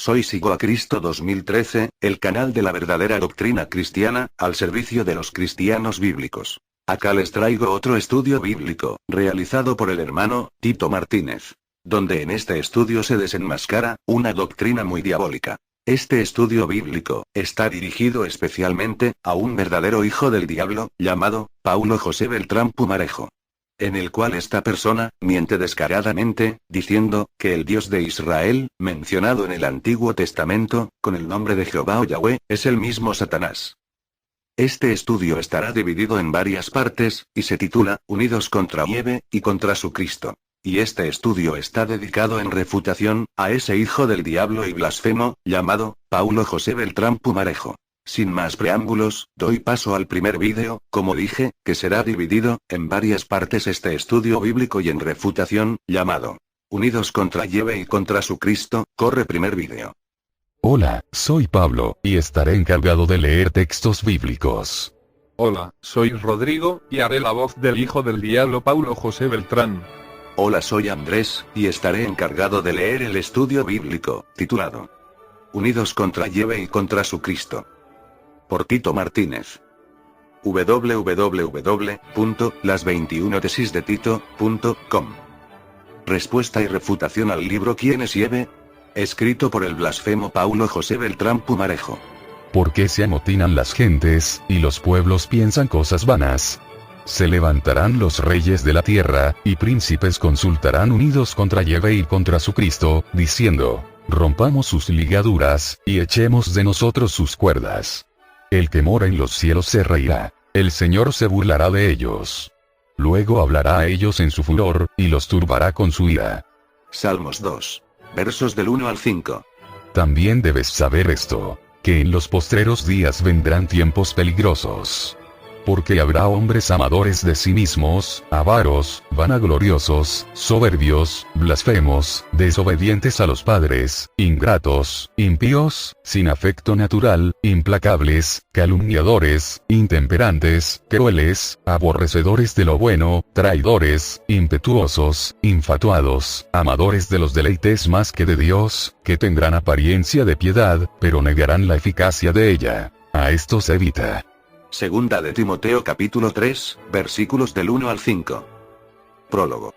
Soy Sigo a Cristo 2013, el canal de la verdadera doctrina cristiana, al servicio de los cristianos bíblicos. Acá les traigo otro estudio bíblico, realizado por el hermano Tito Martínez, donde en este estudio se desenmascara una doctrina muy diabólica. Este estudio bíblico está dirigido especialmente a un verdadero hijo del diablo, llamado Paulo José Beltrán Pumarejo, en el cual esta persona miente descaradamente, diciendo que el Dios de Israel, mencionado en el Antiguo Testamento, con el nombre de Jehová o Yahweh, es el mismo Satanás. Este estudio estará dividido en varias partes, y se titula, Unidos contra Yahweh y contra su Cristo. Y este estudio está dedicado en refutación a ese hijo del diablo y blasfemo, llamado Paulo José Beltrán Pumarejo. Sin más preámbulos, doy paso al primer vídeo, como dije, que será dividido en varias partes este estudio bíblico y en refutación, llamado Unidos contra Yahweh y contra su Cristo. Corre primer vídeo. Hola, soy Pablo, y estaré encargado de leer textos bíblicos. Hola, soy Rodrigo, y haré la voz del hijo del diablo Paulo José Beltrán. Hola, soy Andrés, y estaré encargado de leer el estudio bíblico, titulado Unidos contra Yahweh y contra su Cristo, por Tito Martínez. www.las21tesisdetito.com. Respuesta y refutación al libro ¿Quién es Yahweh?, escrito por el blasfemo Paulo José Beltrán Pumarejo. ¿Por qué se amotinan las gentes, y los pueblos piensan cosas vanas? Se levantarán los reyes de la tierra, y príncipes consultarán unidos contra Yahweh y contra su Cristo, diciendo, rompamos sus ligaduras, y echemos de nosotros sus cuerdas. El que mora en los cielos se reirá. El Señor se burlará de ellos. Luego hablará a ellos en su furor, y los turbará con su ira. Salmos 2. Versos del 1 al 5. También debes saber esto, que en los postreros días vendrán tiempos peligrosos. Porque habrá hombres amadores de sí mismos, avaros, vanagloriosos, soberbios, blasfemos, desobedientes a los padres, ingratos, impíos, sin afecto natural, implacables, calumniadores, intemperantes, crueles, aborrecedores de lo bueno, traidores, impetuosos, infatuados, amadores de los deleites más que de Dios, que tendrán apariencia de piedad, pero negarán la eficacia de ella. A estos evita. Segunda de Timoteo capítulo 3, versículos del 1 al 5. Prólogo.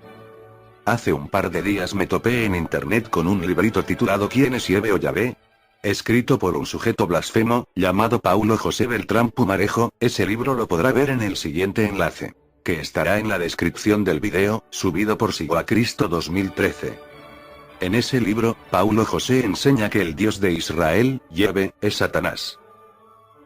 Hace un par de días me topé en internet con un librito titulado ¿Quién es Yahweh o Yahweh?, escrito por un sujeto blasfemo, llamado Paulo José Beltrán Pumarejo. Ese libro lo podrá ver en el siguiente enlace, que estará en la descripción del video, subido por Sigo a Cristo 2013. En ese libro, Paulo José enseña que el Dios de Israel, Yahweh, es Satanás.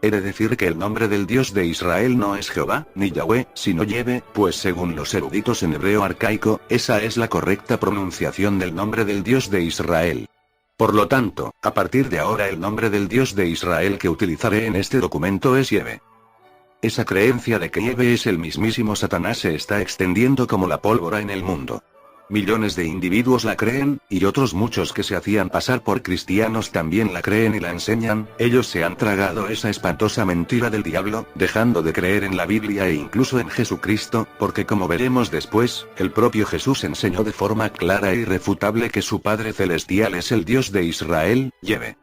He de decir que el nombre del Dios de Israel no es Jehová, ni Yahweh, sino Yahweh, pues según los eruditos en hebreo arcaico, esa es la correcta pronunciación del nombre del Dios de Israel. Por lo tanto, a partir de ahora el nombre del Dios de Israel que utilizaré en este documento es Yahweh. Esa creencia de que Yahweh es el mismísimo Satanás se está extendiendo como la pólvora en el mundo. Millones de individuos la creen, y otros muchos que se hacían pasar por cristianos también la creen y la enseñan. Ellos se han tragado esa espantosa mentira del diablo, dejando de creer en la Biblia e incluso en Jesucristo, porque como veremos después, el propio Jesús enseñó de forma clara e irrefutable que su Padre Celestial es el Dios de Israel, Yahweh.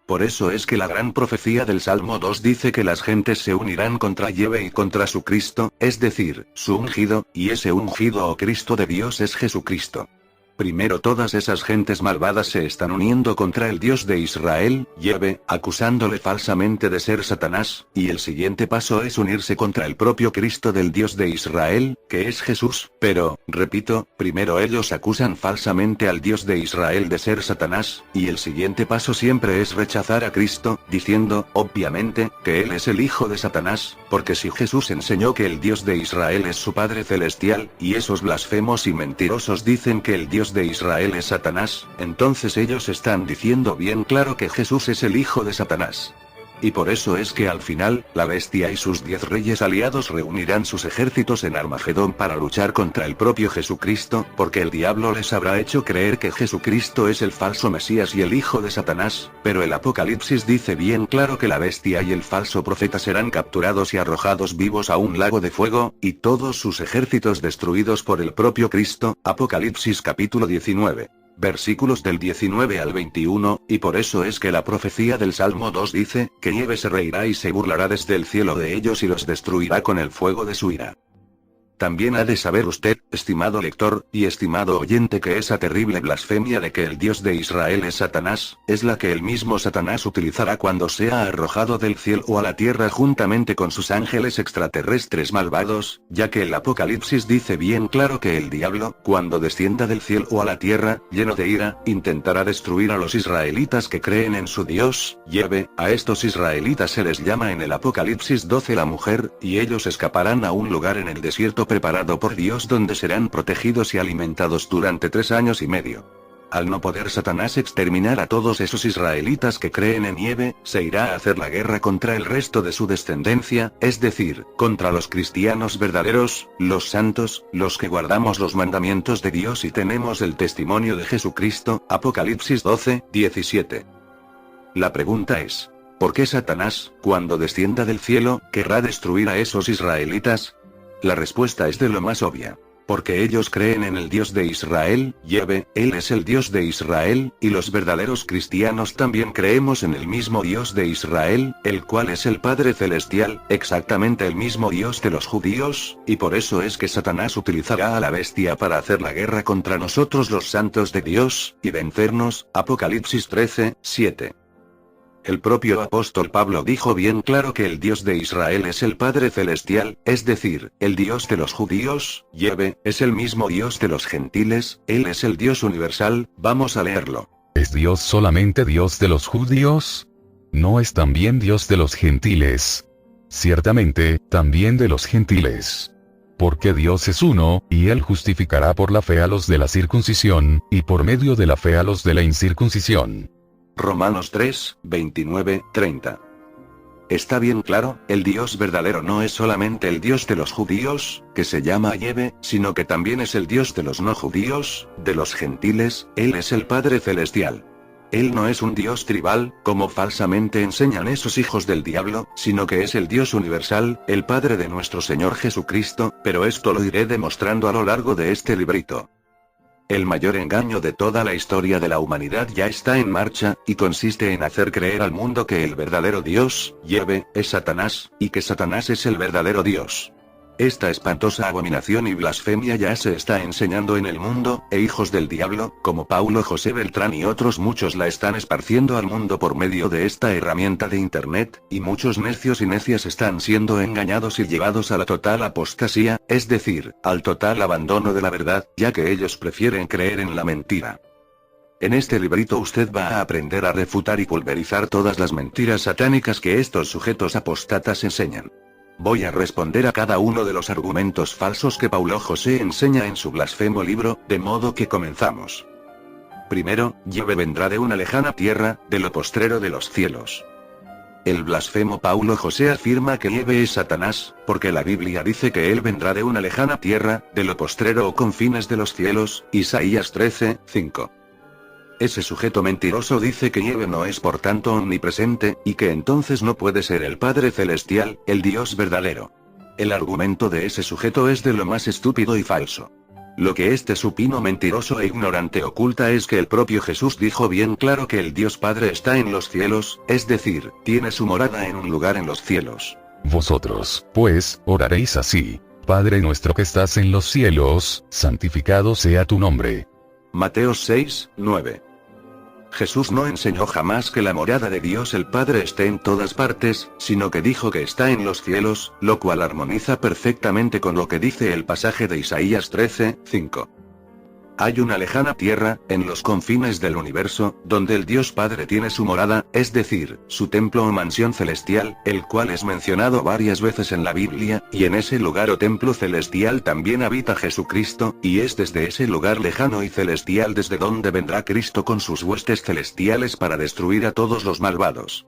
Por eso es que la gran profecía del Salmo 2 dice que las gentes se unirán contra Yahweh y contra su Cristo, es decir, su ungido, y ese ungido o Cristo de Dios es Jesucristo. Primero todas esas gentes malvadas se están uniendo contra el Dios de Israel, Yahweh, acusándole falsamente de ser Satanás, y el siguiente paso es unirse contra el propio Cristo del Dios de Israel, que es Jesús, pero, repito, primero ellos acusan falsamente al Dios de Israel de ser Satanás, y el siguiente paso siempre es rechazar a Cristo, diciendo, obviamente, que Él es el hijo de Satanás, porque si Jesús enseñó que el Dios de Israel es su Padre Celestial, y esos blasfemos y mentirosos dicen que el Dios de Israel es Satanás, entonces ellos están diciendo bien claro que Jesús es el hijo de Satanás. Y por eso es que al final, la bestia y sus 10 reyes aliados reunirán sus ejércitos en Armagedón para luchar contra el propio Jesucristo, porque el diablo les habrá hecho creer que Jesucristo es el falso Mesías y el hijo de Satanás, pero el Apocalipsis dice bien claro que la bestia y el falso profeta serán capturados y arrojados vivos a un lago de fuego, y todos sus ejércitos destruidos por el propio Cristo. Apocalipsis capítulo 19. versículos del 19 al 21, y por eso es que la profecía del Salmo 2 dice, que Nieve se reirá y se burlará desde el cielo de ellos y los destruirá con el fuego de su ira. También ha de saber usted, estimado lector, y estimado oyente, que esa terrible blasfemia de que el Dios de Israel es Satanás, es la que el mismo Satanás utilizará cuando sea arrojado del cielo a la tierra juntamente con sus ángeles extraterrestres malvados, ya que el Apocalipsis dice bien claro que el diablo, cuando descienda del cielo a la tierra, lleno de ira, intentará destruir a los israelitas que creen en su Dios, Yahvé. A estos israelitas se les llama en el Apocalipsis 12 la mujer, y ellos escaparán a un lugar en el desierto preparado por Dios donde serán protegidos y alimentados durante 3 años y medio. Al no poder Satanás exterminar a todos esos israelitas que creen en Yahvé, se irá a hacer la guerra contra el resto de su descendencia, es decir, contra los cristianos verdaderos, los santos, los que guardamos los mandamientos de Dios y tenemos el testimonio de Jesucristo. Apocalipsis 12, 17. La pregunta es, ¿por qué Satanás, cuando descienda del cielo, querrá destruir a esos israelitas? La respuesta es de lo más obvia. Porque ellos creen en el Dios de Israel, Yahvé, Él es el Dios de Israel, y los verdaderos cristianos también creemos en el mismo Dios de Israel, el cual es el Padre Celestial, exactamente el mismo Dios de los judíos, y por eso es que Satanás utilizará a la bestia para hacer la guerra contra nosotros los santos de Dios, y vencernos. Apocalipsis 13, 7. El propio apóstol Pablo dijo bien claro que el Dios de Israel es el Padre Celestial, es decir, el Dios de los judíos, Yahvé, es el mismo Dios de los gentiles, Él es el Dios universal. Vamos a leerlo. ¿Es Dios solamente Dios de los judíos? ¿No es también Dios de los gentiles? Ciertamente, también de los gentiles. Porque Dios es uno, y Él justificará por la fe a los de la circuncisión, y por medio de la fe a los de la incircuncisión. Romanos 3, 29, 30. Está bien claro, el Dios verdadero no es solamente el Dios de los judíos, que se llama Yahvé, sino que también es el Dios de los no judíos, de los gentiles. Él es el Padre Celestial. Él no es un Dios tribal, como falsamente enseñan esos hijos del diablo, sino que es el Dios universal, el Padre de nuestro Señor Jesucristo, pero esto lo iré demostrando a lo largo de este librito. El mayor engaño de toda la historia de la humanidad ya está en marcha, y consiste en hacer creer al mundo que el verdadero Dios, Yahvé, es Satanás, y que Satanás es el verdadero Dios. Esta espantosa abominación y blasfemia ya se está enseñando en el mundo, e hijos del diablo, como Paulo José Beltrán y otros muchos la están esparciendo al mundo por medio de esta herramienta de Internet, y muchos necios y necias están siendo engañados y llevados a la total apostasía, es decir, al total abandono de la verdad, ya que ellos prefieren creer en la mentira. En este librito usted va a aprender a refutar y pulverizar todas las mentiras satánicas que estos sujetos apóstatas enseñan. Voy a responder a cada uno de los argumentos falsos que Paulo José enseña en su blasfemo libro, de modo que comenzamos. Primero, Yahvé vendrá de una lejana tierra, de lo postrero de los cielos. El blasfemo Paulo José afirma que Yahvé es Satanás, porque la Biblia dice que él vendrá de una lejana tierra, de lo postrero o confines de los cielos, Isaías 13, 5. Ese sujeto mentiroso dice que Yahvé no es por tanto omnipresente, y que entonces no puede ser el Padre Celestial, el Dios verdadero. El argumento de ese sujeto es de lo más estúpido y falso. Lo que este supino mentiroso e ignorante oculta es que el propio Jesús dijo bien claro que el Dios Padre está en los cielos, es decir, tiene su morada en un lugar en los cielos. Vosotros, pues, oraréis así: Padre nuestro que estás en los cielos, santificado sea tu nombre. Mateo 6, 9. Jesús no enseñó jamás que la morada de Dios el Padre esté en todas partes, sino que dijo que está en los cielos, lo cual armoniza perfectamente con lo que dice el pasaje de Isaías 13, 5. Hay una lejana tierra, en los confines del universo, donde el Dios Padre tiene su morada, es decir, su templo o mansión celestial, el cual es mencionado varias veces en la Biblia, y en ese lugar o templo celestial también habita Jesucristo, y es desde ese lugar lejano y celestial desde donde vendrá Cristo con sus huestes celestiales para destruir a todos los malvados.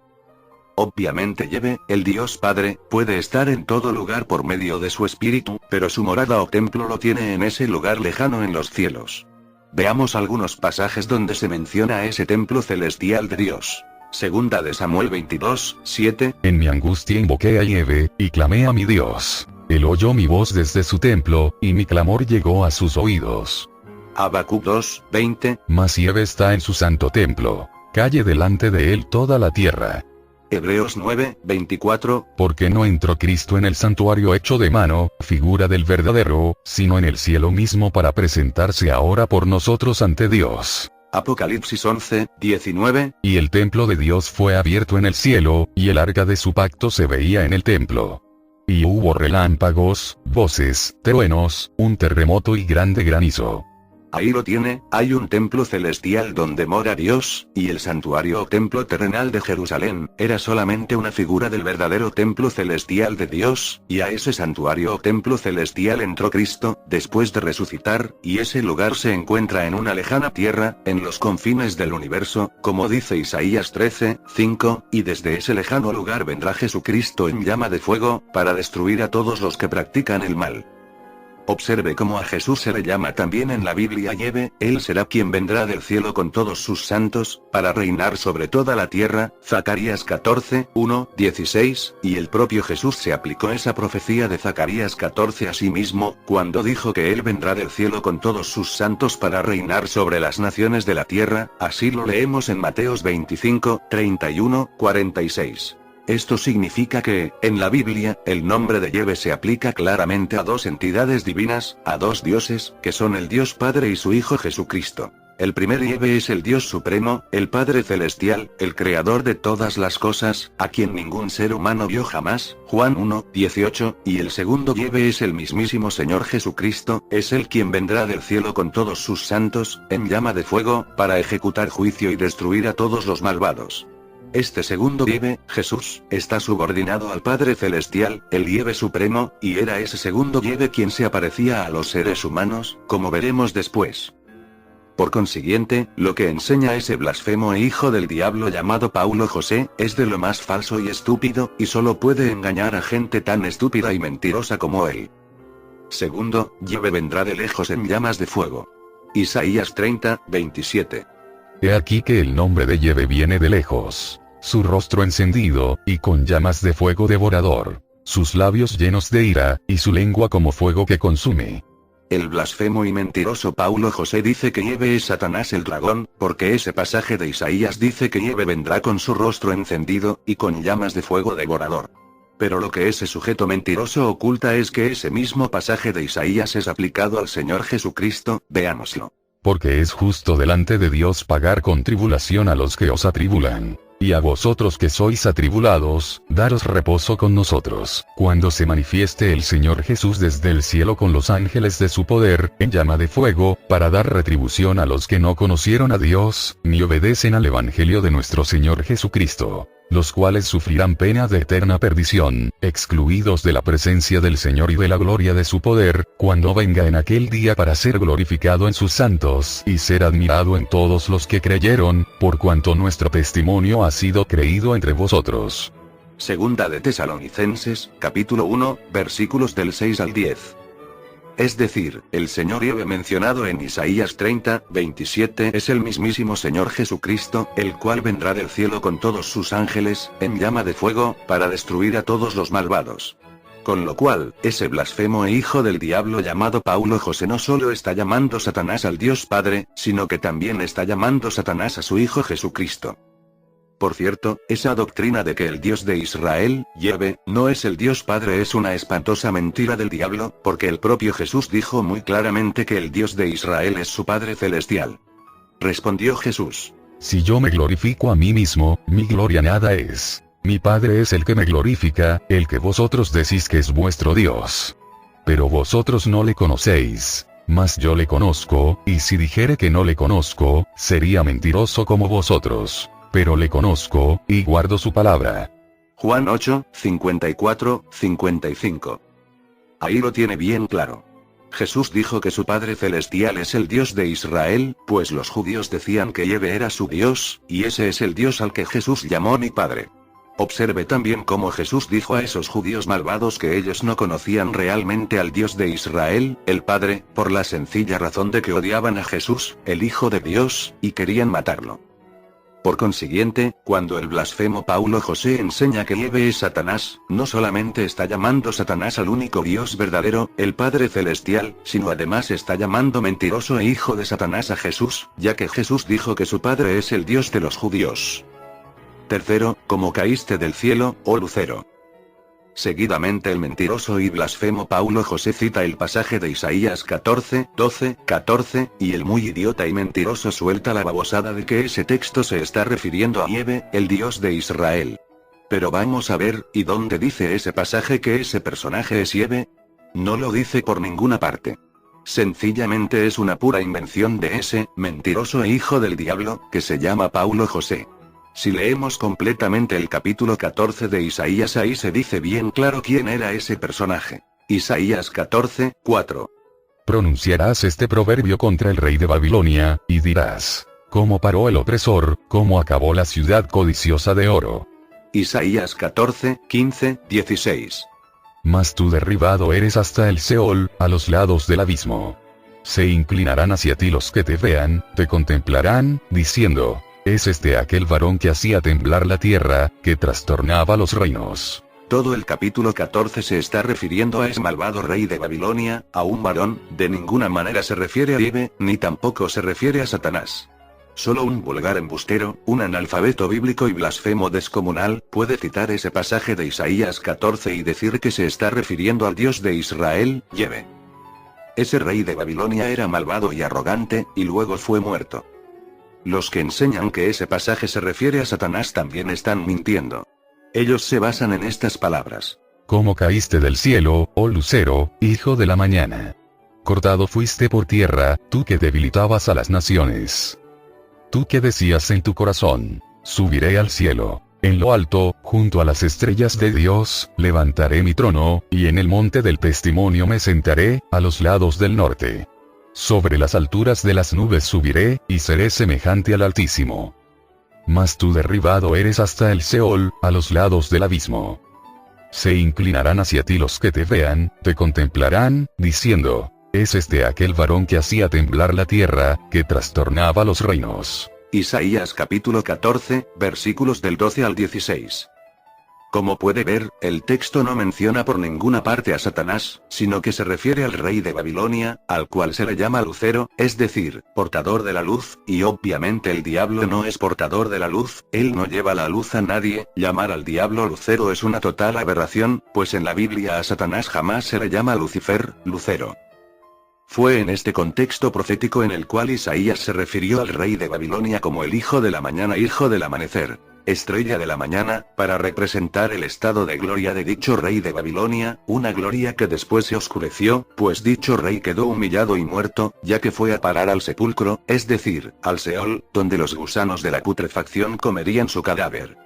Obviamente Yahvé, el Dios Padre, puede estar en todo lugar por medio de su Espíritu, pero su morada o templo lo tiene en ese lugar lejano en los cielos. Veamos algunos pasajes donde se menciona ese templo celestial de Dios. Segunda de Samuel 22, 7. En mi angustia invoqué a Yahvé, y clamé a mi Dios. Él oyó mi voz desde su templo, y mi clamor llegó a sus oídos. Habacuc 2, 20. Mas Yahvé está en su santo templo. Calle delante de él toda la tierra. Hebreos 9, 24. Porque no entró Cristo en el santuario hecho de mano, figura del verdadero, sino en el cielo mismo para presentarse ahora por nosotros ante Dios. Apocalipsis 11, 19. Y el templo de Dios fue abierto en el cielo, y el arca de su pacto se veía en el templo. Y hubo relámpagos, voces, truenos, un terremoto y grande granizo. Ahí lo tiene, hay un templo celestial donde mora Dios, y el santuario o templo terrenal de Jerusalén, era solamente una figura del verdadero templo celestial de Dios, y a ese santuario o templo celestial entró Cristo, después de resucitar, y ese lugar se encuentra en una lejana tierra, en los confines del universo, como dice Isaías 13, 5, y desde ese lejano lugar vendrá Jesucristo en llama de fuego, para destruir a todos los que practican el mal. Observe cómo a Jesús se le llama también en la Biblia Yahvé, él será quien vendrá del cielo con todos sus santos, para reinar sobre toda la tierra, Zacarías 14, 1, 16, y el propio Jesús se aplicó esa profecía de Zacarías 14 a sí mismo, cuando dijo que él vendrá del cielo con todos sus santos para reinar sobre las naciones de la tierra, así lo leemos en Mateos 25, 31, 46. Esto significa que, en la Biblia, el nombre de Yahvé se aplica claramente a dos entidades divinas, a dos dioses, que son el Dios Padre y su Hijo Jesucristo. El primer Yahvé es el Dios Supremo, el Padre Celestial, el Creador de todas las cosas, a quien ningún ser humano vio jamás, Juan 1, 18, y el segundo Yahvé es el mismísimo Señor Jesucristo, es Él quien vendrá del cielo con todos sus santos, en llama de fuego, para ejecutar juicio y destruir a todos los malvados. Este segundo Yahvé, Jesús, está subordinado al Padre Celestial, el Yahvé Supremo, y era ese segundo Yahvé quien se aparecía a los seres humanos, como veremos después. Por consiguiente, lo que enseña ese blasfemo e hijo del diablo llamado Paulo José, es de lo más falso y estúpido, y solo puede engañar a gente tan estúpida y mentirosa como él. Segundo, Yahvé vendrá de lejos en llamas de fuego. Isaías 30, 27. He aquí que el nombre de Yahvé viene de lejos, su rostro encendido, y con llamas de fuego devorador, sus labios llenos de ira, y su lengua como fuego que consume. El blasfemo y mentiroso Paulo José dice que Yahvé es Satanás el dragón, porque ese pasaje de Isaías dice que Yahvé vendrá con su rostro encendido, y con llamas de fuego devorador. Pero lo que ese sujeto mentiroso oculta es que ese mismo pasaje de Isaías es aplicado al Señor Jesucristo, veámoslo. Porque es justo delante de Dios pagar con tribulación a los que os atribulan. Y a vosotros que sois atribulados, daros reposo con nosotros, cuando se manifieste el Señor Jesús desde el cielo con los ángeles de su poder, en llama de fuego, para dar retribución a los que no conocieron a Dios, ni obedecen al Evangelio de nuestro Señor Jesucristo, los cuales sufrirán pena de eterna perdición, excluidos de la presencia del Señor y de la gloria de su poder, cuando venga en aquel día para ser glorificado en sus santos y ser admirado en todos los que creyeron, por cuanto nuestro testimonio ha sido creído entre vosotros. Segunda de Tesalonicenses, capítulo 1, versículos del 6 al 10. Es decir, el Señor Yahvé mencionado en Isaías 30, 27 es el mismísimo Señor Jesucristo, el cual vendrá del cielo con todos sus ángeles, en llama de fuego, para destruir a todos los malvados. Con lo cual, ese blasfemo e hijo del diablo llamado Paulo José no solo está llamando Satanás al Dios Padre, sino que también está llamando Satanás a su Hijo Jesucristo. Por cierto, esa doctrina de que el Dios de Israel, Yahvé, no es el Dios Padre es una espantosa mentira del diablo, porque el propio Jesús dijo muy claramente que el Dios de Israel es su Padre Celestial. Respondió Jesús: Si yo me glorifico a mí mismo, mi gloria nada es. Mi Padre es el que me glorifica, el que vosotros decís que es vuestro Dios. Pero vosotros no le conocéis, mas yo le conozco, y si dijere que no le conozco, sería mentiroso como vosotros. Pero le conozco, y guardo su palabra. Juan 8, 54, 55. Ahí lo tiene bien claro. Jesús dijo que su Padre Celestial es el Dios de Israel, pues los judíos decían que Yahvé era su Dios, y ese es el Dios al que Jesús llamó mi Padre. Observe también cómo Jesús dijo a esos judíos malvados que ellos no conocían realmente al Dios de Israel, el Padre, por la sencilla razón de que odiaban a Jesús, el Hijo de Dios, y querían matarlo. Por consiguiente, cuando el blasfemo Paulo José enseña que Yahvé es Satanás, no solamente está llamando Satanás al único Dios verdadero, el Padre Celestial, sino además está llamando mentiroso e hijo de Satanás a Jesús, ya que Jesús dijo que su Padre es el Dios de los judíos. Tercero, como caíste del cielo, oh lucero. Seguidamente el mentiroso y blasfemo Paulo José cita el pasaje de Isaías 14, 12, 14, y el muy idiota y mentiroso suelta la babosada de que ese texto se está refiriendo a Yahvé, el Dios de Israel. Pero vamos a ver, ¿y dónde dice ese pasaje que ese personaje es Yahvé? No lo dice por ninguna parte. Sencillamente es una pura invención de ese mentiroso e hijo del diablo, que se llama Paulo José. Si leemos completamente el capítulo 14 de Isaías, ahí se dice bien claro quién era ese personaje. Isaías 14, 4. Pronunciarás este proverbio contra el rey de Babilonia, y dirás: ¿cómo paró el opresor, cómo acabó la ciudad codiciosa de oro? Isaías 14, 15, 16. Mas tú derribado eres hasta el Seol, a los lados del abismo. Se inclinarán hacia ti los que te vean, te contemplarán, diciendo: ¿es este aquel varón que hacía temblar la tierra, que trastornaba los reinos? Todo el capítulo 14 se está refiriendo a ese malvado rey de Babilonia, a un varón, de ninguna manera se refiere a Yahvé, ni tampoco se refiere a Satanás. Solo un vulgar embustero, un analfabeto bíblico y blasfemo descomunal, puede citar ese pasaje de Isaías 14 y decir que se está refiriendo al Dios de Israel, Yahvé. Ese rey de Babilonia era malvado y arrogante, y luego fue muerto. Los que enseñan que ese pasaje se refiere a Satanás también están mintiendo. Ellos se basan en estas palabras. ¿Cómo caíste del cielo, oh lucero, hijo de la mañana? Cortado fuiste por tierra, tú que debilitabas a las naciones. Tú que decías en tu corazón: subiré al cielo. En lo alto, junto a las estrellas de Dios, levantaré mi trono, y en el monte del testimonio me sentaré, a los lados del norte. Sobre las alturas de las nubes subiré, y seré semejante al Altísimo. Mas tú derribado eres hasta el Seol, a los lados del abismo. Se inclinarán hacia ti los que te vean, te contemplarán, diciendo: ¿es este aquel varón que hacía temblar la tierra, que trastornaba los reinos? Isaías capítulo 14, versículos del 12 al 16. Como puede ver, el texto no menciona por ninguna parte a Satanás, sino que se refiere al rey de Babilonia, al cual se le llama lucero, es decir, portador de la luz, y obviamente el diablo no es portador de la luz, él no lleva la luz a nadie. Llamar al diablo lucero es una total aberración, pues en la Biblia a Satanás jamás se le llama Lucifer, lucero. Fue en este contexto profético en el cual Isaías se refirió al rey de Babilonia como el hijo de la mañana, hijo del amanecer, estrella de la mañana, para representar el estado de gloria de dicho rey de Babilonia, una gloria que después se oscureció, pues dicho rey quedó humillado y muerto, ya que fue a parar al sepulcro, es decir, al Seol, donde los gusanos de la putrefacción comerían su cadáver.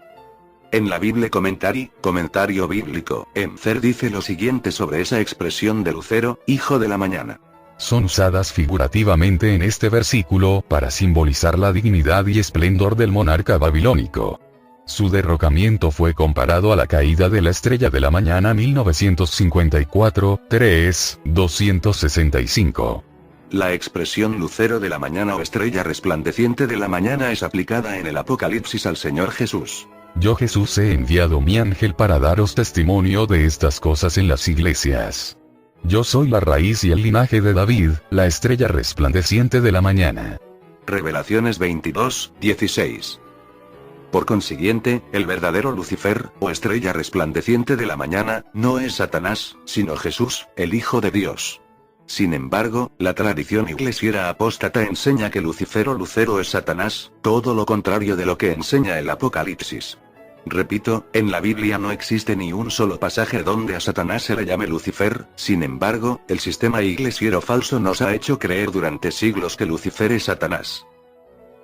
En la Bible comentario bíblico, Emcer dice lo siguiente sobre esa expresión de lucero, hijo de la mañana. Son usadas figurativamente en este versículo para simbolizar la dignidad y esplendor del monarca babilónico. Su derrocamiento fue comparado a la caída de la estrella de la mañana 1954, 3, 265. La expresión lucero de la mañana o estrella resplandeciente de la mañana es aplicada en el Apocalipsis al Señor Jesús. Yo Jesús he enviado mi ángel para daros testimonio de estas cosas en las iglesias. Yo soy la raíz y el linaje de David, la estrella resplandeciente de la mañana. Revelaciones 22, 16. Por consiguiente, el verdadero Lucifer, o estrella resplandeciente de la mañana, no es Satanás, sino Jesús, el Hijo de Dios. Sin embargo, la tradición iglesiera apóstata enseña que Lucifer o lucero es Satanás, todo lo contrario de lo que enseña el Apocalipsis. Repito, en la Biblia no existe ni un solo pasaje donde a Satanás se le llame Lucifer, sin embargo, el sistema iglesiero falso nos ha hecho creer durante siglos que Lucifer es Satanás.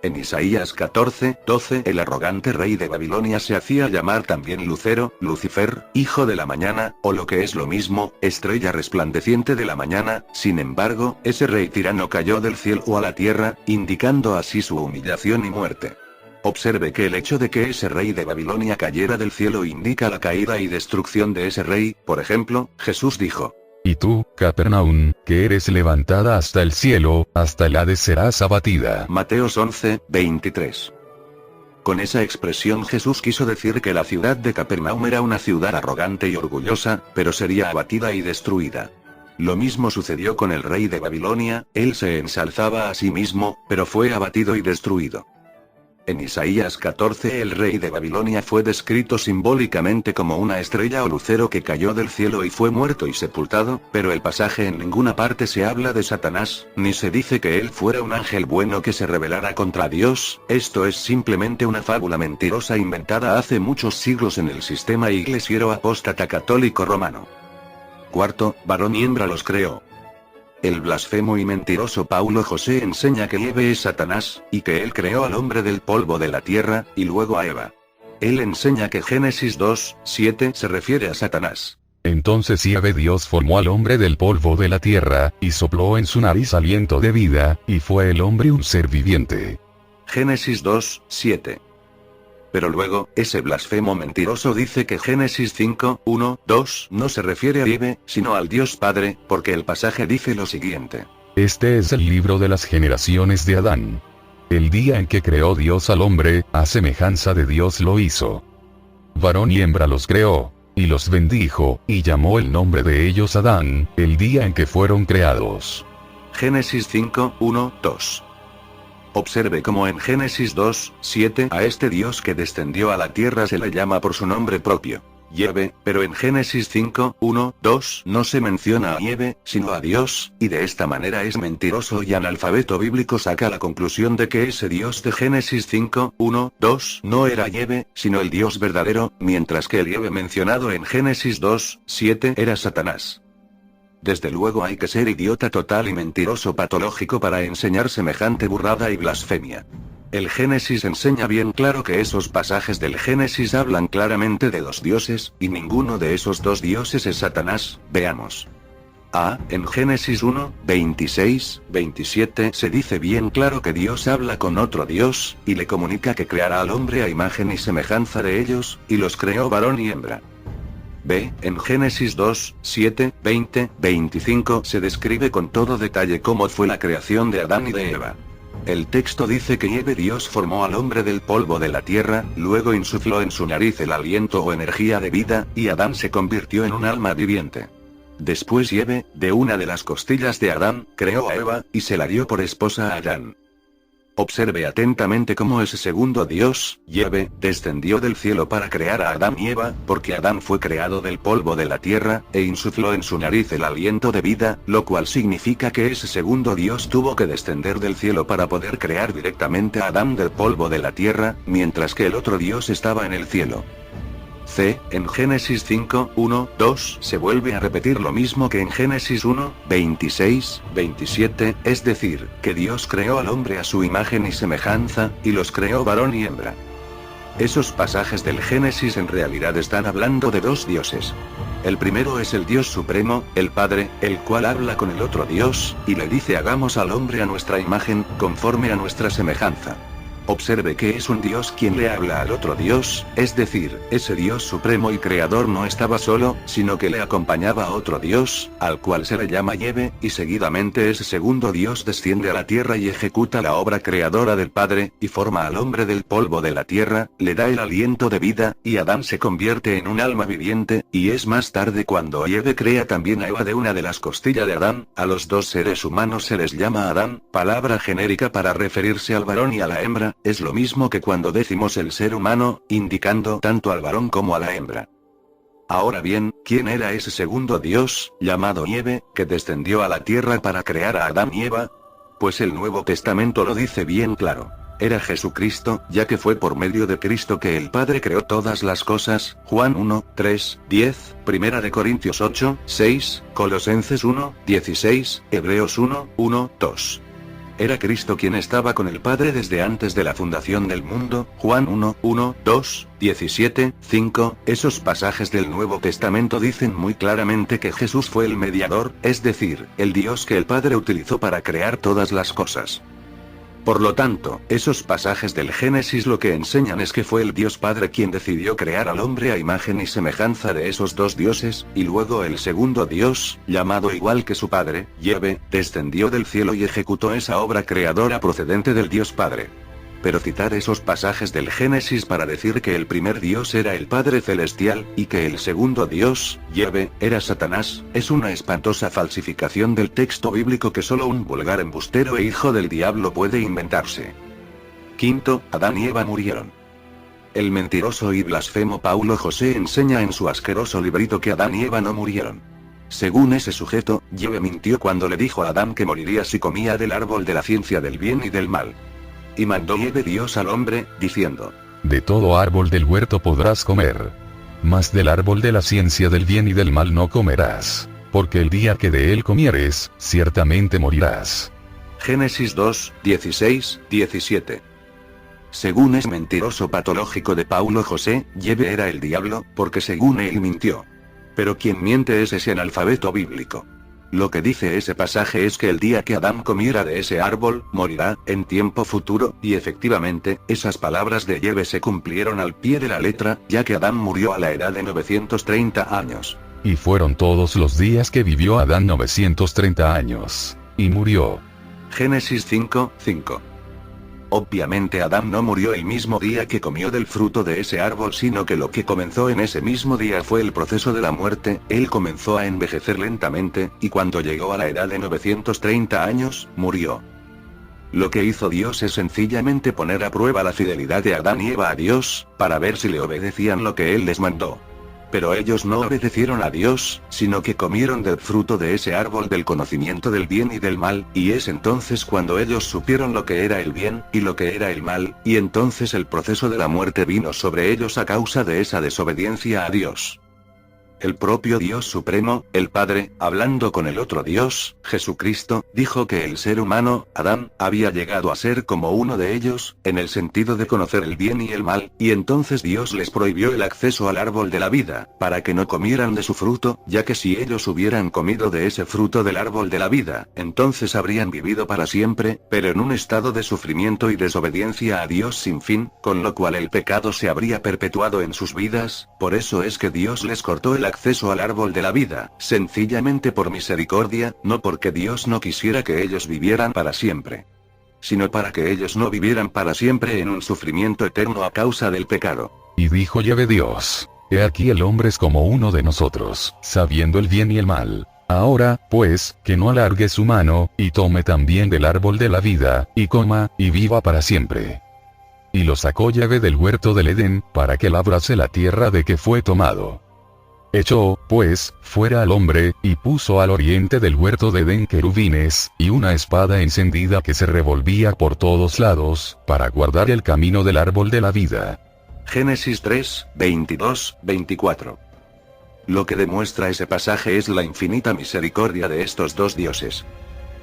En Isaías 14, 12, el arrogante rey de Babilonia se hacía llamar también lucero, Lucifer, hijo de la mañana, o lo que es lo mismo, estrella resplandeciente de la mañana. Sin embargo, ese rey tirano cayó del cielo a la tierra, indicando así su humillación y muerte. Observe que el hecho de que ese rey de Babilonia cayera del cielo indica la caída y destrucción de ese rey. Por ejemplo, Jesús dijo: Y tú, Capernaum, que eres levantada hasta el cielo, hasta el Hades serás abatida. Mateos 11, 23. Con esa expresión Jesús quiso decir que la ciudad de Capernaum era una ciudad arrogante y orgullosa, pero sería abatida y destruida. Lo mismo sucedió con el rey de Babilonia, él se ensalzaba a sí mismo, pero fue abatido y destruido. En Isaías 14 el rey de Babilonia fue descrito simbólicamente como una estrella o lucero que cayó del cielo y fue muerto y sepultado, pero el pasaje en ninguna parte se habla de Satanás, ni se dice que él fuera un ángel bueno que se rebelara contra Dios. Esto es simplemente una fábula mentirosa inventada hace muchos siglos en el sistema iglesiero apóstata católico romano. Cuarto, varón y hembra los creó. El blasfemo y mentiroso Paulo José enseña que Eve es Satanás, y que él creó al hombre del polvo de la tierra, y luego a Eva. Él enseña que Génesis 2:7 se refiere a Satanás. Entonces Yahvé Dios formó al hombre del polvo de la tierra, y sopló en su nariz aliento de vida, y fue el hombre un ser viviente. Génesis 2:7. Pero luego, ese blasfemo mentiroso dice que Génesis 5:1-2 no se refiere a Eve, sino al Dios Padre, porque el pasaje dice lo siguiente. Este es el libro de las generaciones de Adán. El día en que creó Dios al hombre, a semejanza de Dios lo hizo. Varón y hembra los creó, y los bendijo, y llamó el nombre de ellos Adán, el día en que fueron creados. Génesis 5:1-2. Observe cómo en Génesis 2:7 a este Dios que descendió a la tierra se le llama por su nombre propio, Yahvé, pero en Génesis 5:1-2 no se menciona a Yahvé, sino a Dios, y de esta manera es mentiroso y analfabeto bíblico saca la conclusión de que ese Dios de Génesis 5:1-2 no era Yahvé, sino el Dios verdadero, mientras que el Yahvé mencionado en Génesis 2:7 era Satanás. Desde luego hay que ser idiota total y mentiroso patológico para enseñar semejante burrada y blasfemia. El Génesis enseña bien claro que esos pasajes del Génesis hablan claramente de dos dioses, y ninguno de esos dos dioses es Satanás. Veamos. En Génesis 1:26-27 se dice bien claro que Dios habla con otro Dios, y le comunica que creará al hombre a imagen y semejanza de ellos, y los creó varón y hembra. En Génesis 2:7-20-25 se describe con todo detalle cómo fue la creación de Adán y de Eva. El texto dice que Yahvé Dios formó al hombre del polvo de la tierra, luego insufló en su nariz el aliento o energía de vida, y Adán se convirtió en un alma viviente. Después Yahvé, de una de las costillas de Adán, creó a Eva, y se la dio por esposa a Adán. Observe atentamente cómo ese segundo Dios, Yahvé, descendió del cielo para crear a Adán y Eva, porque Adán fue creado del polvo de la tierra, e insufló en su nariz el aliento de vida, lo cual significa que ese segundo Dios tuvo que descender del cielo para poder crear directamente a Adán del polvo de la tierra, mientras que el otro Dios estaba en el cielo. En Génesis 5:1-2 se vuelve a repetir lo mismo que en Génesis 1:26-27, es decir, que Dios creó al hombre a su imagen y semejanza, y los creó varón y hembra. Esos pasajes del Génesis en realidad están hablando de dos dioses. El primero es el Dios supremo, el Padre, el cual habla con el otro Dios, y le dice hagamos al hombre a nuestra imagen, conforme a nuestra semejanza. Observe que es un Dios quien le habla al otro Dios, es decir, ese Dios supremo y creador no estaba solo, sino que le acompañaba a otro Dios, al cual se le llama Yahvé, y seguidamente ese segundo Dios desciende a la tierra y ejecuta la obra creadora del Padre, y forma al hombre del polvo de la tierra, le da el aliento de vida, y Adán se convierte en un alma viviente, y es más tarde cuando Yahvé crea también a Eva de una de las costillas de Adán. A los dos seres humanos se les llama Adán, palabra genérica para referirse al varón y a la hembra. Es lo mismo que cuando decimos el ser humano, indicando tanto al varón como a la hembra. Ahora bien, ¿quién era ese segundo Dios, llamado Yahvé, que descendió a la tierra para crear a Adán y Eva? Pues el Nuevo Testamento lo dice bien claro. Era Jesucristo, ya que fue por medio de Cristo que el Padre creó todas las cosas. Juan 1:3-10, Primera de Corintios 8:6, Colosenses 1:16, Hebreos 1:1-2. Era Cristo quien estaba con el Padre desde antes de la fundación del mundo. Juan 1:2-17-5. Esos pasajes del Nuevo Testamento dicen muy claramente que Jesús fue el mediador, es decir, el Dios que el Padre utilizó para crear todas las cosas. Por lo tanto, esos pasajes del Génesis lo que enseñan es que fue el Dios Padre quien decidió crear al hombre a imagen y semejanza de esos dos dioses, y luego el segundo Dios, llamado igual que su Padre, Yahvé, descendió del cielo y ejecutó esa obra creadora procedente del Dios Padre. pero citar esos pasajes del Génesis para decir que el primer Dios era el Padre Celestial, y que el segundo Dios, Yahvé, era Satanás, es una espantosa falsificación del texto bíblico que solo un vulgar embustero e hijo del diablo puede inventarse. Quinto, Adán y Eva murieron. El mentiroso y blasfemo Paulo José enseña en su asqueroso librito que Adán y Eva no murieron. Según ese sujeto, Yahvé mintió cuando le dijo a Adán que moriría si comía del árbol de la ciencia del bien y del mal. Y mandó Yahvé Dios al hombre, diciendo: De todo árbol del huerto podrás comer, mas del árbol de la ciencia del bien y del mal no comerás, porque el día que de él comieres, ciertamente morirás. Génesis 2, 16, 17. Según es mentiroso patológico de Paulo José, Yahvé era el diablo, porque según él mintió. Pero quien miente es ese analfabeto bíblico. Lo que dice ese pasaje es que el día que Adán comiera de ese árbol, morirá, en tiempo futuro, y efectivamente, esas palabras de Yahvé se cumplieron al pie de la letra, ya que Adán murió a la edad de 930 años. Y fueron todos los días que vivió Adán 930 años. Y murió. Génesis 5, 5. Obviamente Adán no murió el mismo día que comió del fruto de ese árbol, sino que lo que comenzó en ese mismo día fue el proceso de la muerte. Él comenzó a envejecer lentamente, y cuando llegó a la edad de 930 años, murió. Lo que hizo Dios es sencillamente poner a prueba la fidelidad de Adán y Eva a Dios, para ver si le obedecían lo que Él les mandó. Pero ellos no obedecieron a Dios, sino que comieron del fruto de ese árbol del conocimiento del bien y del mal, y es entonces cuando ellos supieron lo que era el bien, y lo que era el mal, y entonces el proceso de la muerte vino sobre ellos a causa de esa desobediencia a Dios. El propio Dios Supremo, el Padre, hablando con el otro Dios, Jesucristo, dijo que el ser humano, Adán, había llegado a ser como uno de ellos, en el sentido de conocer el bien y el mal, y entonces Dios les prohibió el acceso al árbol de la vida, para que no comieran de su fruto, ya que si ellos hubieran comido de ese fruto del árbol de la vida, entonces habrían vivido para siempre, pero en un estado de sufrimiento y desobediencia a Dios sin fin, con lo cual el pecado se habría perpetuado en sus vidas. Por eso es que Dios les cortó el acceso al árbol de la vida, sencillamente por misericordia, no porque Dios no quisiera que ellos vivieran para siempre, sino para que ellos no vivieran para siempre en un sufrimiento eterno a causa del pecado. Y dijo Yahvé Dios: He aquí el hombre es como uno de nosotros, sabiendo el bien y el mal. Ahora, pues, que no alargue su mano, y tome también del árbol de la vida, y coma, y viva para siempre. Y lo sacó Yahvé del huerto del Edén, para que labrase la tierra de que fue tomado. Echó, pues, fuera al hombre, y puso al oriente del huerto de Edén querubines, y una espada encendida que se revolvía por todos lados, para guardar el camino del árbol de la vida. Génesis 3, 22, 24. Lo que demuestra ese pasaje es la infinita misericordia de estos dos dioses,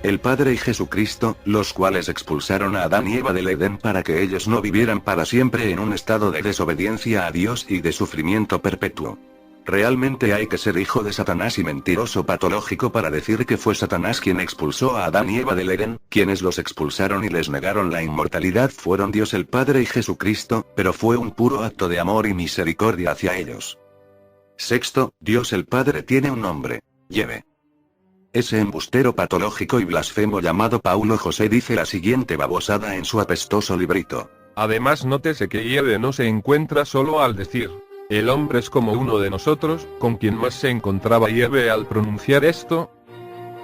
el Padre y Jesucristo, los cuales expulsaron a Adán y Eva del Edén para que ellos no vivieran para siempre en un estado de desobediencia a Dios y de sufrimiento perpetuo. Realmente hay que ser hijo de Satanás y mentiroso patológico para decir que fue Satanás quien expulsó a Adán y Eva del Edén. Quienes los expulsaron y les negaron la inmortalidad fueron Dios el Padre y Jesucristo, pero fue un puro acto de amor y misericordia hacia ellos. Sexto, Dios el Padre tiene un nombre: Yahvé. Ese embustero patológico y blasfemo llamado Paulo José dice la siguiente babosada en su apestoso librito. Además, nótese que Yahvé no se encuentra solo al decir: el hombre es como uno de nosotros. ¿Con quién más se encontraba Yahvé al pronunciar esto?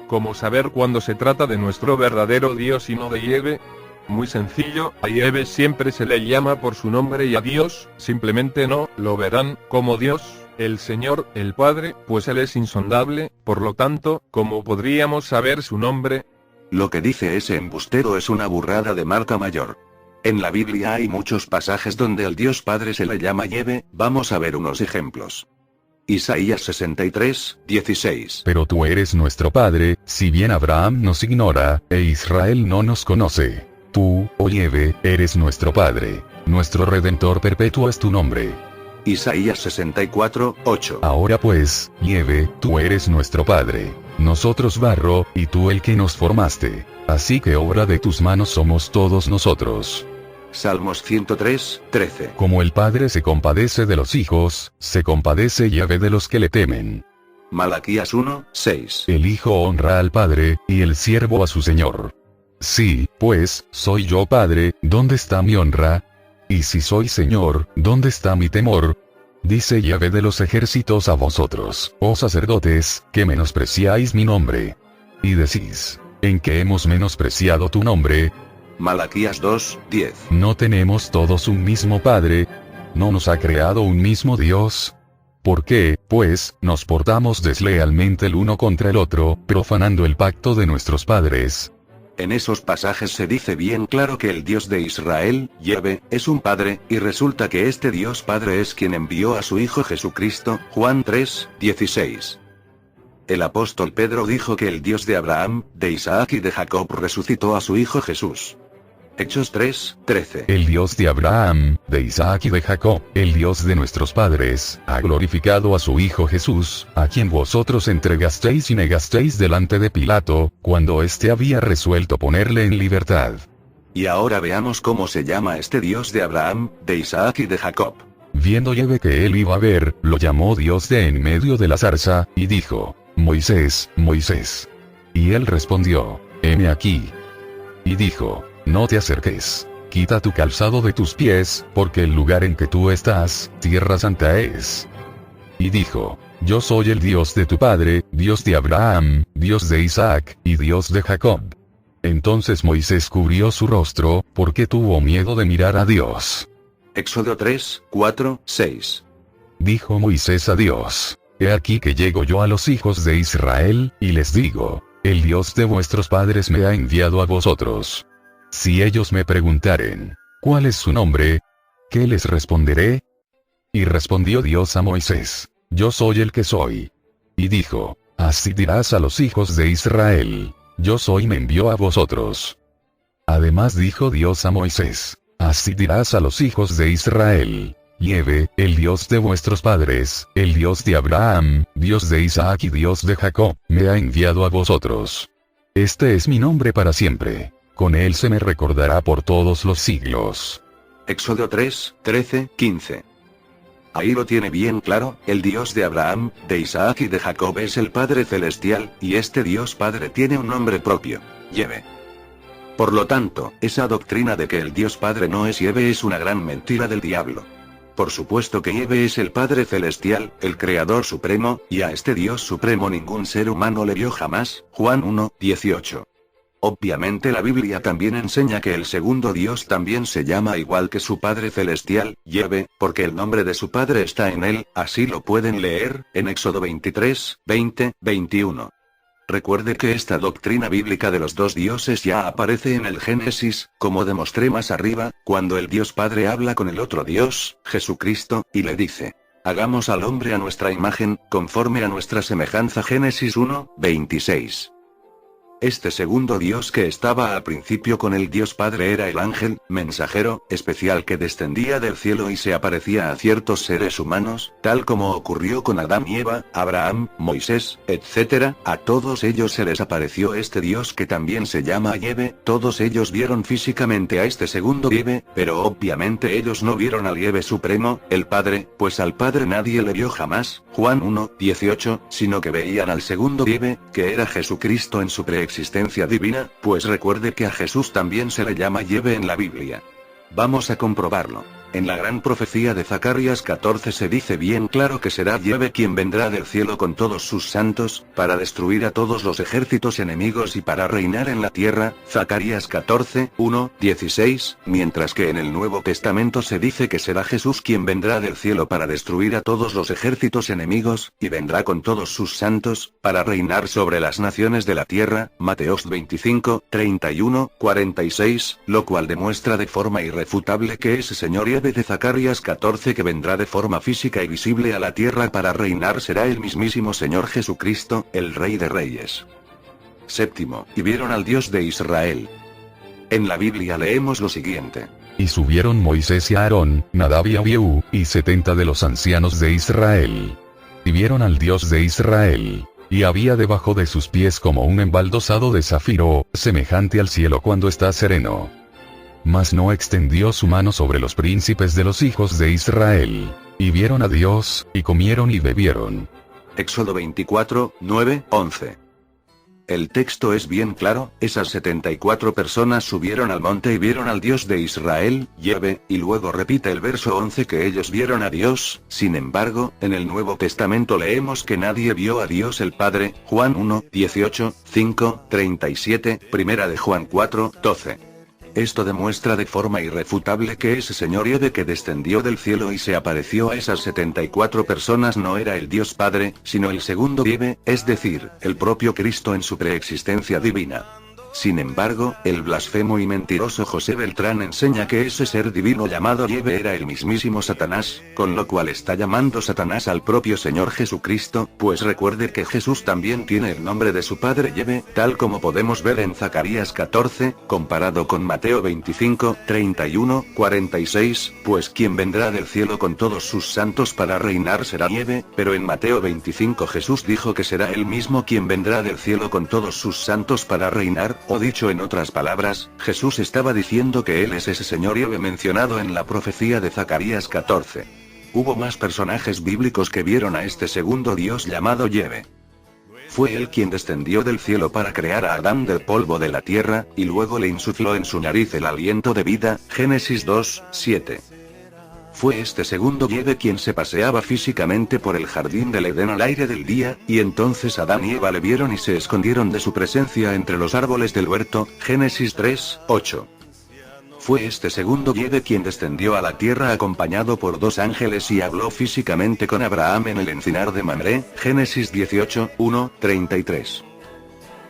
¿Cómo saber cuándo se trata de nuestro verdadero Dios y no de Yahvé? Muy sencillo, a Yahvé siempre se le llama por su nombre y a Dios, simplemente no lo verán como Dios, el Señor, el Padre, pues Él es insondable. Por lo tanto, ¿cómo podríamos saber su nombre? Lo que dice ese embustero es una burrada de marca mayor. En la Biblia hay muchos pasajes donde al Dios Padre se le llama Yahvé. Vamos a ver unos ejemplos. Isaías 63, 16. Pero tú eres nuestro Padre, si bien Abraham nos ignora, e Israel no nos conoce. Tú, oh Yahvé, eres nuestro Padre, nuestro Redentor perpetuo es tu nombre. Isaías 64, 8. Ahora pues, Yahvé, tú eres nuestro Padre, nosotros barro, y tú el que nos formaste. Así que obra de tus manos somos todos nosotros. Salmos 103, 13. Como el Padre se compadece de los hijos, se compadece Yahvé de los que le temen. Malaquías 1, 6. El hijo honra al Padre, y el siervo a su Señor. Sí, pues, soy yo Padre, ¿dónde está mi honra? Y si soy Señor, ¿dónde está mi temor? Dice Yahvé de los ejércitos a vosotros, oh sacerdotes, que menospreciáis mi nombre. Y decís, ¿en qué hemos menospreciado tu nombre? Malaquías 2:10. ¿No tenemos todos un mismo Padre? ¿No nos ha creado un mismo Dios? ¿Por qué, pues, nos portamos deslealmente el uno contra el otro, profanando el pacto de nuestros padres? En esos pasajes se dice bien claro que el Dios de Israel, Yahvé, es un Padre, y resulta que este Dios Padre es quien envió a su Hijo Jesucristo, Juan 3:16. El apóstol Pedro dijo que el Dios de Abraham, de Isaac y de Jacob resucitó a su Hijo Jesús. Hechos 3:13. El Dios de Abraham, de Isaac y de Jacob, el Dios de nuestros padres, ha glorificado a su Hijo Jesús, a quien vosotros entregasteis y negasteis delante de Pilato, cuando éste había resuelto ponerle en libertad. Y ahora veamos cómo se llama este Dios de Abraham, de Isaac y de Jacob. Viendo Yahvé que él iba a ver, lo llamó Dios de en medio de la zarza, y dijo, Moisés, Moisés. Y él respondió, heme aquí. Y dijo, no te acerques. Quita tu calzado de tus pies, porque el lugar en que tú estás, tierra santa es. Y dijo, yo soy el Dios de tu padre, Dios de Abraham, Dios de Isaac, y Dios de Jacob. Entonces Moisés cubrió su rostro, porque tuvo miedo de mirar a Dios. Éxodo 3:4-6. Dijo Moisés a Dios, he aquí que llego yo a los hijos de Israel, y les digo, el Dios de vuestros padres me ha enviado a vosotros. Si ellos me preguntaren, ¿cuál es su nombre? ¿Qué les responderé? Y respondió Dios a Moisés, yo soy el que soy. Y dijo, así dirás a los hijos de Israel, yo soy me envió a vosotros. Además dijo Dios a Moisés, así dirás a los hijos de Israel, Yahvé, el Dios de vuestros padres, el Dios de Abraham, Dios de Isaac y Dios de Jacob, me ha enviado a vosotros. Este es mi nombre para siempre. Con él se me recordará por todos los siglos. Éxodo 3:13-15. Ahí lo tiene bien claro, el Dios de Abraham, de Isaac y de Jacob es el Padre Celestial, y este Dios Padre tiene un nombre propio, Yahvé. Por lo tanto, esa doctrina de que el Dios Padre no es Yahvé es una gran mentira del diablo. Por supuesto que Yahvé es el Padre Celestial, el Creador Supremo, y a este Dios Supremo ningún ser humano le vio jamás, Juan 1:18. Obviamente la Biblia también enseña que el segundo Dios también se llama igual que su Padre Celestial, Yahvé, porque el nombre de su Padre está en él, así lo pueden leer, en Éxodo 23:20-21. Recuerde que esta doctrina bíblica de los dos dioses ya aparece en el Génesis, como demostré más arriba, cuando el Dios Padre habla con el otro Dios, Jesucristo, y le dice, hagamos al hombre a nuestra imagen, conforme a nuestra semejanza. Génesis 1:26. Este segundo Dios que estaba al principio con el Dios Padre era el ángel, mensajero, especial que descendía del cielo y se aparecía a ciertos seres humanos, tal como ocurrió con Adán y Eva, Abraham, Moisés, etc. A todos ellos se les apareció este Dios que también se llama Yahvé. Todos ellos vieron físicamente a este segundo Yahvé, pero obviamente ellos no vieron al Yahvé Supremo, el Padre, pues al Padre nadie le vio jamás, Juan 1:18, sino que veían al segundo Yahvé, que era Jesucristo en su preexistencia divina, pues recuerde que a Jesús también se le llama Yahvé en la Biblia. Vamos a comprobarlo. En la gran profecía de Zacarías 14 se dice bien claro que será Yahvé quien vendrá del cielo con todos sus santos, para destruir a todos los ejércitos enemigos y para reinar en la tierra, Zacarías 14:1-16, mientras que en el Nuevo Testamento se dice que será Jesús quien vendrá del cielo para destruir a todos los ejércitos enemigos, y vendrá con todos sus santos, para reinar sobre las naciones de la tierra, Mateos 25:31-46, lo cual demuestra de forma irrefutable que ese Señor Yahvé de Zacarías 14 que vendrá de forma física y visible a la tierra para reinar será el mismísimo Señor Jesucristo, el Rey de Reyes. Séptimo, y vieron al Dios de Israel. En la Biblia leemos lo siguiente. Y subieron Moisés y Aarón, Nadab y Abiú, y 70 de los ancianos de Israel. Y vieron al Dios de Israel. Y había debajo de sus pies como un embaldosado de zafiro, semejante al cielo cuando está sereno. Mas no extendió su mano sobre los príncipes de los hijos de Israel. Y vieron a Dios, y comieron y bebieron. Éxodo 24:9-11. El texto es bien claro, esas 74 personas subieron al monte y vieron al Dios de Israel, Yahvé, y luego repite el verso 11 que ellos vieron a Dios. Sin embargo, en el Nuevo Testamento leemos que nadie vio a Dios el Padre, Juan 1, 18, 5, 37, primera de Juan 4, 12. Esto demuestra de forma irrefutable que ese señor Yahvé que descendió del cielo y se apareció a esas 74 personas no era el Dios Padre, sino el segundo Yahvé, es decir, el propio Cristo en su preexistencia divina. Sin embargo, el blasfemo y mentiroso José Beltrán enseña que ese ser divino llamado Yahvé era el mismísimo Satanás, con lo cual está llamando Satanás al propio Señor Jesucristo, pues recuerde que Jesús también tiene el nombre de su padre Yahvé, tal como podemos ver en Zacarías 14, comparado con Mateo 25, 31, 46, pues quien vendrá del cielo con todos sus santos para reinar será Yahvé, pero en Mateo 25 Jesús dijo que será él mismo quien vendrá del cielo con todos sus santos para reinar. O dicho en otras palabras, Jesús estaba diciendo que él es ese señor Yahvé mencionado en la profecía de Zacarías 14. Hubo más personajes bíblicos que vieron a este segundo Dios llamado Yahvé. Fue él quien descendió del cielo para crear a Adán del polvo de la tierra, y luego le insufló en su nariz el aliento de vida, Génesis 2, 7. Fue este segundo Yahvé quien se paseaba físicamente por el jardín del Edén al aire del día, y entonces Adán y Eva le vieron y se escondieron de su presencia entre los árboles del huerto, Génesis 3, 8. Fue este segundo Yahvé quien descendió a la tierra acompañado por 2 ángeles y habló físicamente con Abraham en el encinar de Mamré, Génesis 18, 1, 33.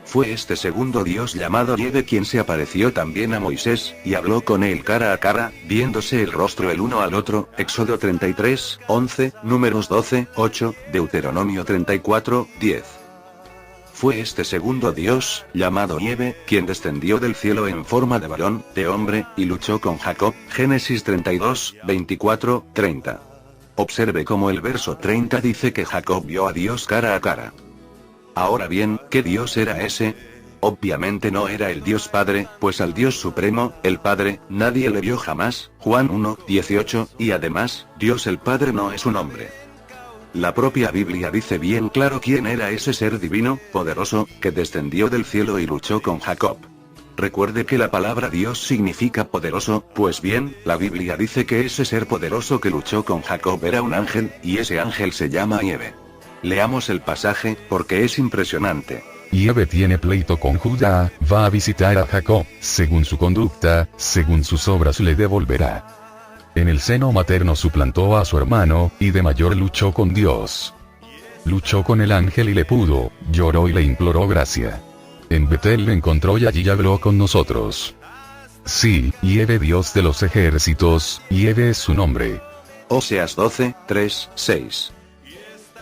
Fue este segundo Dios llamado Yahvé quien se apareció también a Moisés, y habló con él cara a cara, viéndose el rostro el uno al otro, Éxodo 33, 11, Números 12, 8, Deuteronomio 34, 10. Fue este segundo Dios, llamado Yahvé, quien descendió del cielo en forma de varón, de hombre, y luchó con Jacob, Génesis 32, 24, 30. Observe cómo el verso 30 dice que Jacob vio a Dios cara a cara. Ahora bien, ¿qué Dios era ese? Obviamente no era el Dios Padre, pues al Dios Supremo, el Padre, nadie le vio jamás, Juan 1, 18, y además, Dios el Padre no es un hombre. La propia Biblia dice bien claro quién era ese ser divino, poderoso, que descendió del cielo y luchó con Jacob. Recuerde que la palabra Dios significa poderoso, pues bien, la Biblia dice que ese ser poderoso que luchó con Jacob era un ángel, y ese ángel se llama Yahvé. Leamos el pasaje, porque es impresionante. Yahvé tiene pleito con Judá, va a visitar a Jacob, según su conducta, según sus obras le devolverá. En el seno materno suplantó a su hermano, y de mayor luchó con Dios. Luchó con el ángel y le pudo, lloró y le imploró gracia. En Betel le encontró y allí habló con nosotros. Sí, Yahvé Dios de los ejércitos, Yahvé es su nombre. Oseas 12, 3, 6.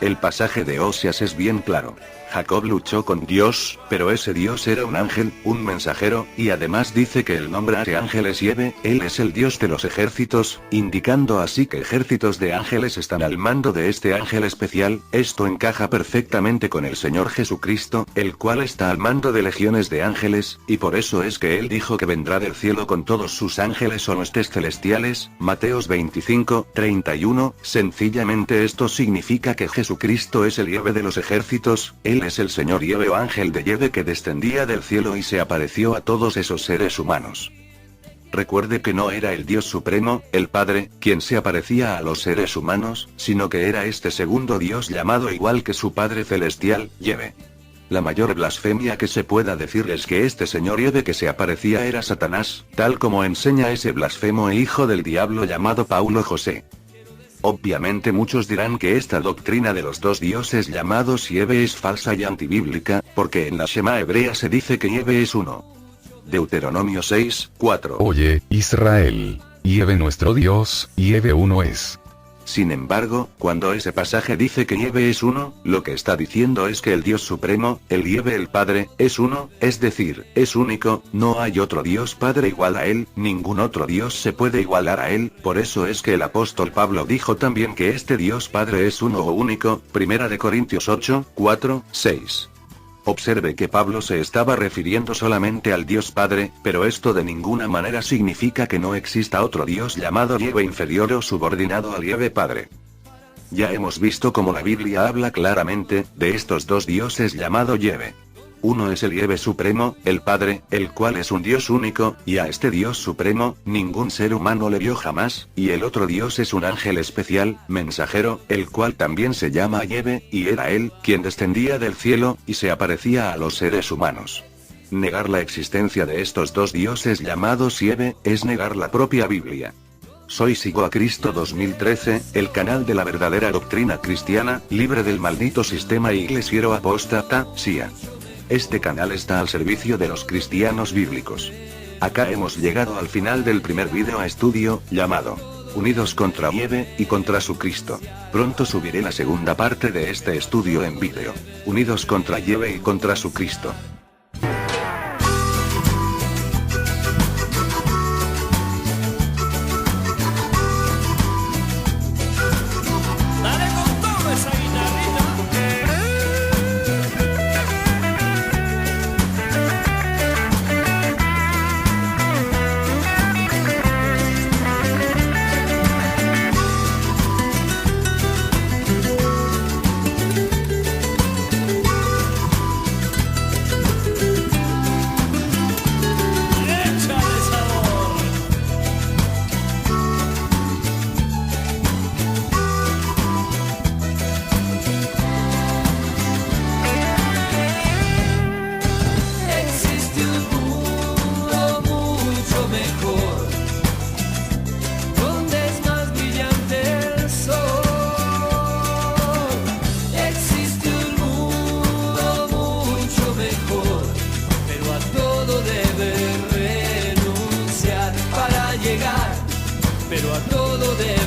El pasaje de Oseas es bien claro. Jacob luchó con Dios, pero ese Dios era un ángel, un mensajero, y además dice que el nombre de ángel es Yahvé, él es el Dios de los ejércitos, indicando así que ejércitos de ángeles están al mando de este ángel especial. Esto encaja perfectamente con el Señor Jesucristo, el cual está al mando de legiones de ángeles, y por eso es que él dijo que vendrá del cielo con todos sus ángeles o huestes celestiales, Mateos 25, 31, sencillamente esto significa que Jesucristo es el Yahvé de los ejércitos, él es el Señor Yahvé o ángel de Yahvé que descendía del cielo y se apareció a todos esos seres humanos. Recuerde que no era el Dios Supremo, el Padre, quien se aparecía a los seres humanos, sino que era este segundo Dios llamado igual que su Padre Celestial, Yahvé. La mayor blasfemia que se pueda decir es que este señor Yahvé que se aparecía era Satanás, tal como enseña ese blasfemo e hijo del diablo llamado Paulo José. Obviamente muchos dirán que esta doctrina de los dos dioses llamados Yahvé es falsa y antibíblica, porque en la Shema hebrea se dice que Yahvé es uno. Deuteronomio 6, 4. Oye, Israel, Yahvé nuestro Dios, Yahvé uno es. Sin embargo, cuando ese pasaje dice que Yahvé es uno, lo que está diciendo es que el Dios Supremo, el Yahvé el Padre, es uno, es decir, es único, no hay otro Dios Padre igual a él, ningún otro Dios se puede igualar a él, por eso es que el apóstol Pablo dijo también que este Dios Padre es uno o único, 1 Corintios 8, 4, 6. Observe que Pablo se estaba refiriendo solamente al Dios Padre, pero esto de ninguna manera significa que no exista otro Dios llamado Yahvé inferior o subordinado al Yahvé Padre. Ya hemos visto cómo la Biblia habla claramente de estos dos dioses llamado Yahvé. Uno es el Yahvé Supremo, el Padre, el cual es un Dios único, y a este Dios Supremo, ningún ser humano le vio jamás, y el otro Dios es un ángel especial, mensajero, el cual también se llama Yahvé, y era él, quien descendía del cielo, y se aparecía a los seres humanos. Negar la existencia de estos dos dioses llamados Yahvé, es negar la propia Biblia. Soy Sigo a Cristo 2013, el canal de la verdadera doctrina cristiana, libre del maldito sistema iglesiero apóstata, SIA. Este canal está al servicio de los cristianos bíblicos. Acá hemos llegado al final del primer vídeo a estudio, llamado Unidos contra Yahvé y contra su Cristo. Pronto subiré la segunda parte de este estudio en vídeo. Unidos contra Yahvé y contra su Cristo. Pero a todo de